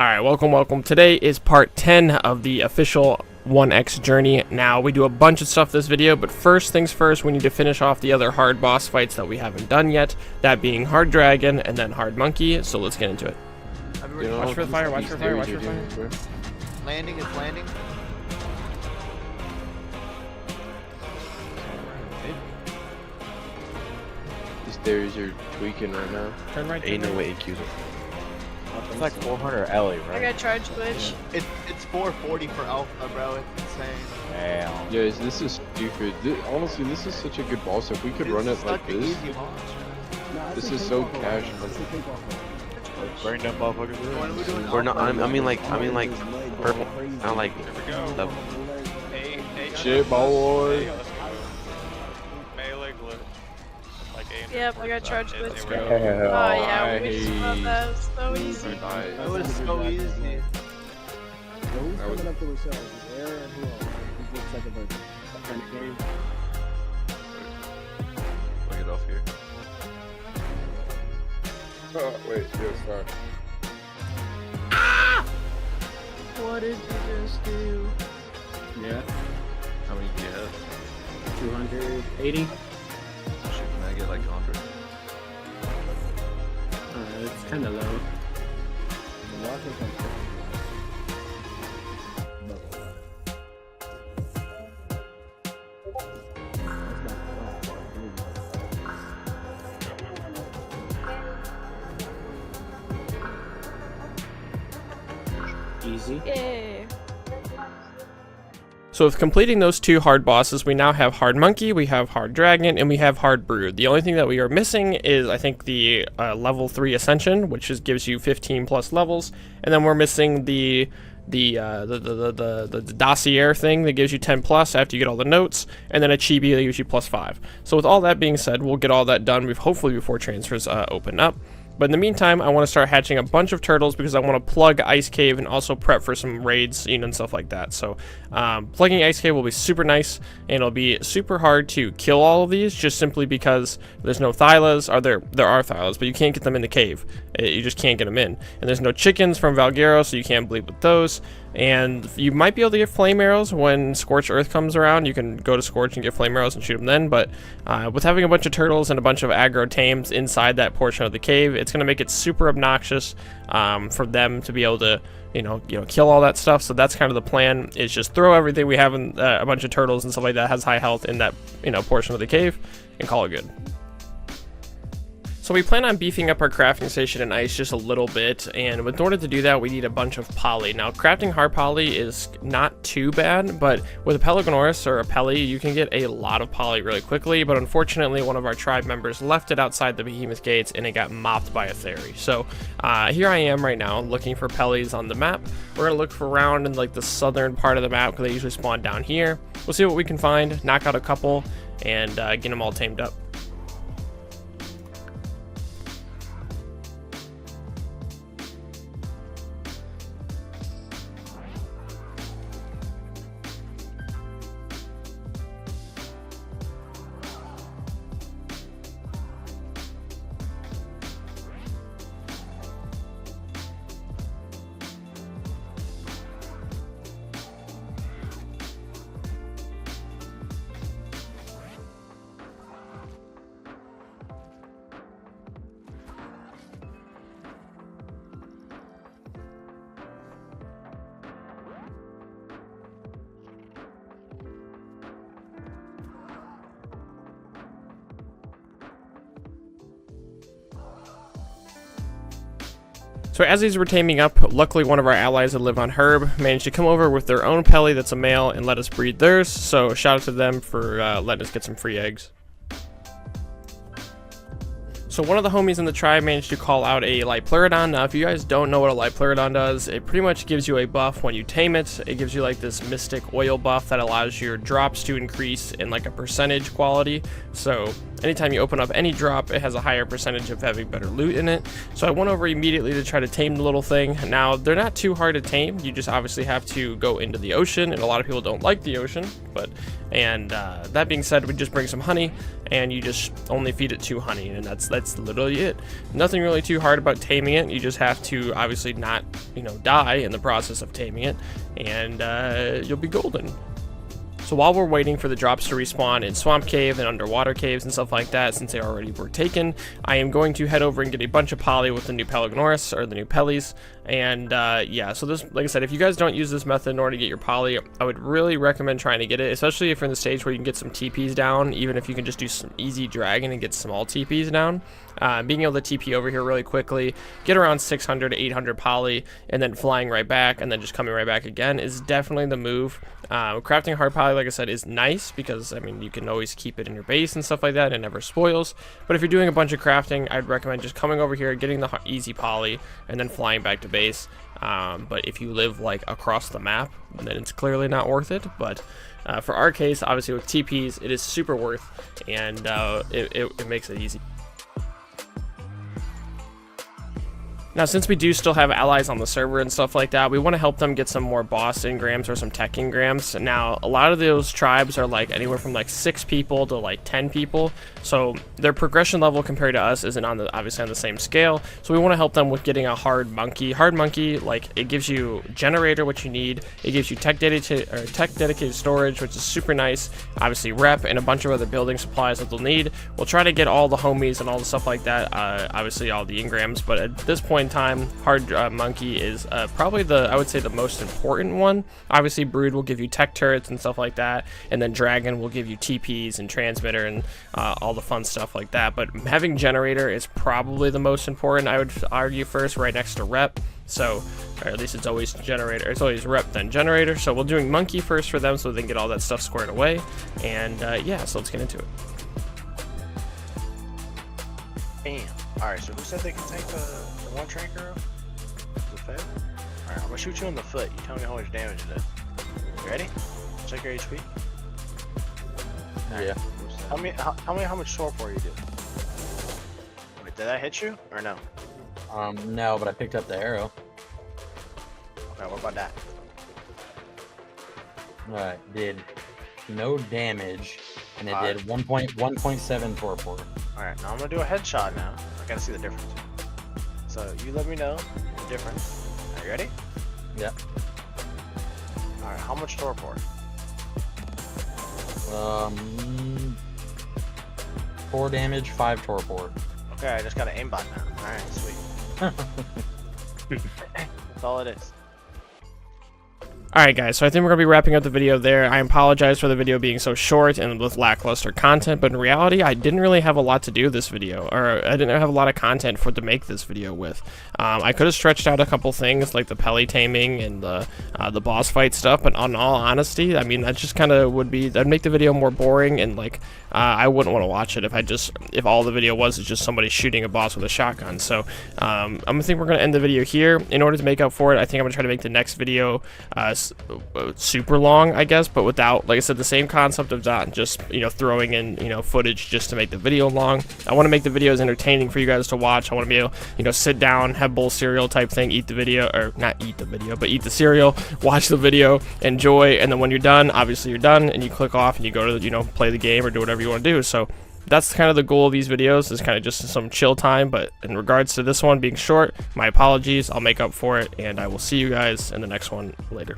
Alright, welcome. Today is part 10 of the official 1x journey. Now, we do a bunch of stuff this video, but first things first, we need to finish off the other hard boss fights that we haven't done yet, that being Hard Dragon and then Hard Monkey, so let's get into it. Watch for the fire, watch for fire. Landing is landing. These stairs are tweaking right now. Turn right. Ain't no way to cue them. It's like 400 Ellie, right? I got charge glitch. It's 440 for Alpha, bro. It's insane. Damn. Guys, this is stupid. Honestly, this is such a good boss. If we could run it like this, this is so cash. Bring them motherfuckers What are we doing? We're not. I mean like purple. Not like level. Shit, boy. Melee glitch. Like Yep, I got charge glitch. Let's go. Oh yeah, we just love that. It's so easy. It was so easy. Who's coming up to the show? Where and who else? It looks like a bunch of Henagain. Look it off here. Oh, wait, yes, sorry. What did you just do? Yeah, How many do you have? 280. Shoot, can I get like 100? It's kind of low. Easy. Yay. So with completing those two hard bosses, we now have Hard Monkey, we have Hard Dragon, and we have Hard Brood. The only thing that we are missing is, I think, the level 3 Ascension, which gives you 15 plus levels, and then we're missing the dossier thing that gives you 10 plus after you get all the notes, and then a chibi that gives you plus 5. So with all that being said, we'll get all that done hopefully before transfers open up. But in the meantime, I want to start hatching a bunch of turtles because I want to plug Ice Cave and also prep for some raids, and stuff like that. So plugging Ice Cave will be super nice, and it'll be super hard to kill all of these just simply because there's no Thylas, or there are Thylas, but you can't get them in the cave. You just can't get them in. And there's no chickens from Valguero, so you can't bleed with those. And you might be able to get flame arrows when Scorched Earth comes around. You can go to Scorch and get flame arrows and shoot them then, but with having a bunch of turtles and a bunch of aggro tames inside that portion of the cave, it's going to make it super obnoxious for them to be able to kill all that stuff. So that's kind of the plan, is just throw everything we have in a bunch of turtles and stuff like that has high health in that portion of the cave and call it good. So we plan on beefing up our crafting station in ice just a little bit, and in order to do that, we need a bunch of poly. Now, crafting hard poly is not too bad, but with a Pelagornis or a Peli, you can get a lot of poly really quickly, but unfortunately, one of our tribe members left it outside the behemoth gates, and it got mopped by a Theory. So here I am right now, looking for Pelis on the map. We're going to look for around in like the southern part of the map, because they usually spawn down here. We'll see what we can find, knock out a couple, and get them all tamed up. So as these were taming up, luckily one of our allies that live on Herb managed to come over with their own Peli that's a male and let us breed theirs, so shout out to them for letting us get some free eggs. So one of the homies in the tribe managed to call out a Lipleurodon. Now if you guys don't know what a Lipleurodon does, it pretty much gives you a buff when you tame it. It gives you like this mystic oil buff that allows your drops to increase in like a percentage quality. So anytime you open up any drop, it has a higher percentage of having better loot in it. So I went over immediately to try to tame the little thing. Now they're not too hard to tame, you just obviously have to go into the ocean, and a lot of people don't like the ocean, but that being said, we just bring some honey and you just only feed it 2 honey, and that's that's literally it. Nothing really too hard about taming it. You just have to obviously not, you know, die in the process of taming it, and you'll be golden. So while we're waiting for the drops to respawn in Swamp Cave and underwater caves and stuff like that, since they already were taken, I am going to head over and get a bunch of poly with the new Pelagornis, or the new Pellies. And yeah, so this, like I said, if you guys don't use this method in order to get your poly, I would really recommend trying to get it, especially if you're in the stage where you can get some TPs down, even if you can just do some easy dragon and get small TPs down. Being able to TP over here really quickly, get around 600 to 800 poly, and then flying right back, and then just coming right back again is definitely the move. Crafting hard poly, like I said, is nice because, I mean, you can always keep it in your base and stuff like that, and it never spoils. But if you're doing a bunch of crafting, I'd recommend just coming over here, getting the easy poly, and then flying back to base. But if you live like across the map, then it's clearly not worth it. But for our case, obviously with TPs, it is super worth, and it makes it easy. Now, since we do still have allies on the server and stuff like that, we want to help them get some more boss Ingrams or some tech Ingrams. Now, a lot of those tribes are like anywhere from like 6 people to like 10 people, so their progression level compared to us isn't on the obviously on the same scale. So we want to help them with getting a hard monkey. Hard monkey, like, it gives you generator, which you need. It gives you tech dedicated storage, which is super nice. Obviously rep and a bunch of other building supplies that they'll need. We'll try to get all the homies and all the stuff like that. Obviously all the Ingrams, but at this point in time, hard monkey is probably I would say the most important one. Obviously brood will give you tech turrets and stuff like that, and then dragon will give you TPs and transmitter and all the fun stuff like that. But having generator is probably the most important, I would argue, first, right next to rep. So, or at least it's always generator, it's always rep then generator. So we're doing monkey first for them so they can get all that stuff squared away. And yeah, so let's get into it. Bam. Alright, so who said they can take the one tranker up? The Fed? Alright, I'm gonna shoot you in the foot. You tell me how much damage it does. You ready? Check your HP. Yeah. How much torpor you do? Wait, did that hit you or no? No, but I picked up the arrow. Okay, what about that? Alright, did no damage, and it did 1.7 torpor. Alright, now I'm gonna do a headshot now. I gotta see the difference. So you let me know the difference. Are you ready? Yep. Alright, how much torpor? 4 damage, 5 torpor. Okay, I just got an aimbot now. Alright, sweet. That's all it is. Alright guys, so I think we're going to be wrapping up the video there. I apologize for the video being so short and with lackluster content, but in reality, I didn't really have a lot to do this video, or I didn't have a lot of content to make this video with. I could have stretched out a couple things like the Pelly taming and the boss fight stuff, but in all honesty, I mean, that just kind of that'd make the video more boring, and like, I wouldn't want to watch it if all the video was just somebody shooting a boss with a shotgun. So, I'm going to think we're going to end the video here. In order to make up for it, I think I'm going to try to make the next video, super long, I guess, but without, like I said, the same concept of not just, you know, throwing in, you know, footage just to make the video long. I want to make the videos entertaining for you guys to watch. I want to be able, you know, sit down, have bowl cereal type thing, eat the video, or not eat the video, but eat the cereal, watch the video, enjoy, and then when you're done, obviously you're done, and you click off and you go to, you know, play the game or do whatever you want to do. So that's kind of the goal of these videos, is kind of just some chill time. But in regards to this one being short, my apologies. I'll make up for it, and I will see you guys in the next one later.